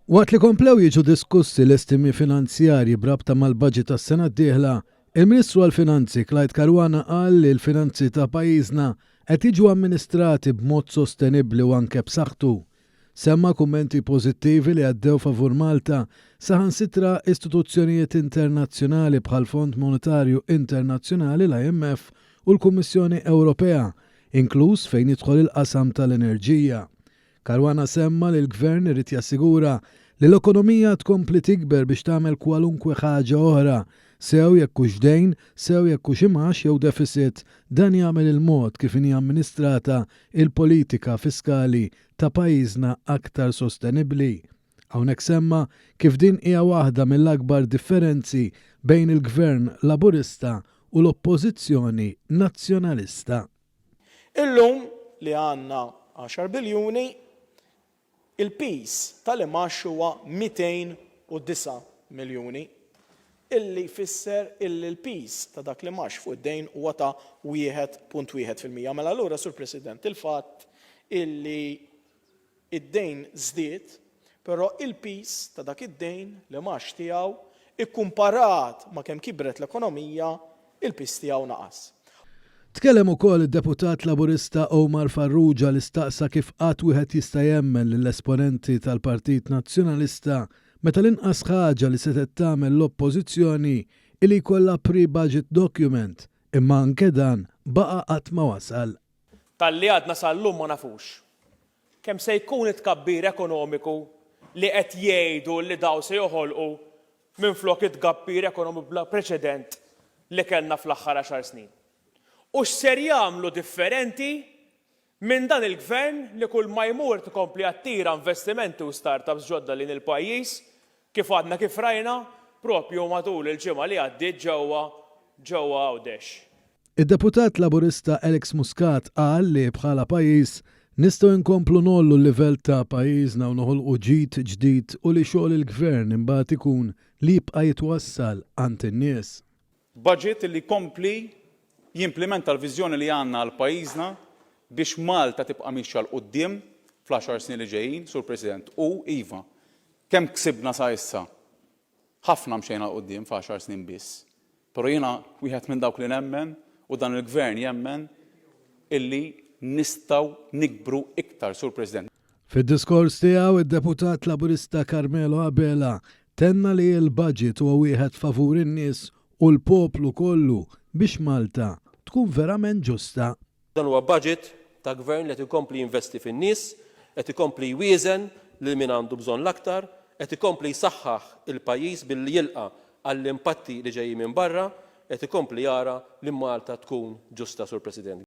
Waqt li komplew jiġu diskussi l-estimi finanzjarji brabta mal-budget tas-sena d-dieħla, il-Ministru għall-Finanzi Clyde Caruana qal li l-finanzi ta' pajjiżna qed jiġu amministrati b'mod sostenibbli u anke b'saħħtu. Semma kummenti pożittivi li għaddew favur Malta saħansitra istituzzjonijiet internazzjonali bħal Fond Monetarju Internazzjonali l-IMF u l-Kummissjoni Ewropea, inkluż fejn jidħol il-qasam tal-enerġija. Caruana semma li l-Gvern irid jassigura li l-ekonomija tkompli tikber biex tagħmel kwalunkwe ħaġa oħra, sew jekk hux dejn, sew jekk hux imax jew deficit, dan jagħmel il-mod kif inhi amministrata il-politika fiskali ta' pajjiżna aktar sostenibbli. Hawnhekk semma kif din hija waħda mill-akbar differenzi bejn il-Gvern Laburista u l-Oppożizzjoni Nazzjonalista. Illum li għandna 10 biljuni, il-pis tal-imax huwa 209 miljuni, illi jfisser il-pis ta' dak li max fuq id-dejn huwa ta' 1.1%. Mela allura, Sur President, il-fatt illi id-dejn żdied, però il-pis ta' dak id-dejn li max tiegħu ikkumparat ma' kemm kibret l-ekonomija, il-pis tiegħu naqas. Tkellem ukoll id-deputat Laburista Omar Farrugia li staqsa kif qatt wieħed jista' jemmen lill-esponenti tal-Partit Nazzjonalista meta l-inqas ħaġa li setet tagħmel l-Oppożizzjoni li jkollha pre-budget document, imma anke dan baqa' qatt ma wasal. Talli għadna sal-lum ma nafux kemm se jkun it-tkabbir ekonomiku li qed jgħidu li daw se joħolqu minflok it-tkabbir ekonomiku bla preċedent li kellna fl-aħħar 10 snin. U x'ser jagħmlu differenti minn dan il-Gvern li kull ma jmur tkompli attira investimenti u startups ġodda lejn il-pajjiż kif għadna kif rajna propju matul il-ġimgħa li għaddiet ġewwa Għawdex. Id-deputat Laburista Alex Muscat qal li bħala pajjiż nistgħu nkomplu nollu l-livell ta' pajjiżna u noħolqu ġid ġdid u li xogħol il-Gvern imbagħad ikun li jibqa' jitwassal għand in-nies. Budget li kompli jimplementa l-viżjoni li għandna għal pajjiżna biex Malta tibqa' mixja l quddiem fl-10 snin li ġejjin, Sur President, u iva. Kemm ksibna sa issa? Ħafna mxejna l quddiem f'10 snin biss. Però jiena wieħed minn dawk li nemmen u dan il-Gvern jemmen illi nistgħu nikbru iktar, Sur President. Fid-diskors tiegħu id-deputat Laburista Carmelo Abela tenna li l-budget huwa wieħed favur in-nies u l-poplu kollu biex Malta tkun verament ġusta. Dan huwa budget ta' gvern li qed ikompli jinvesti fin-nies, qed ikompli jwieżen lil min għandu bżonn l-aktar, qed ikompli jsaħħaħ il-pajjiż billi jilqa' għall-impatti li ġejjin minn barra, qed ikompli jara li Malta tkun ġusta, Sur President.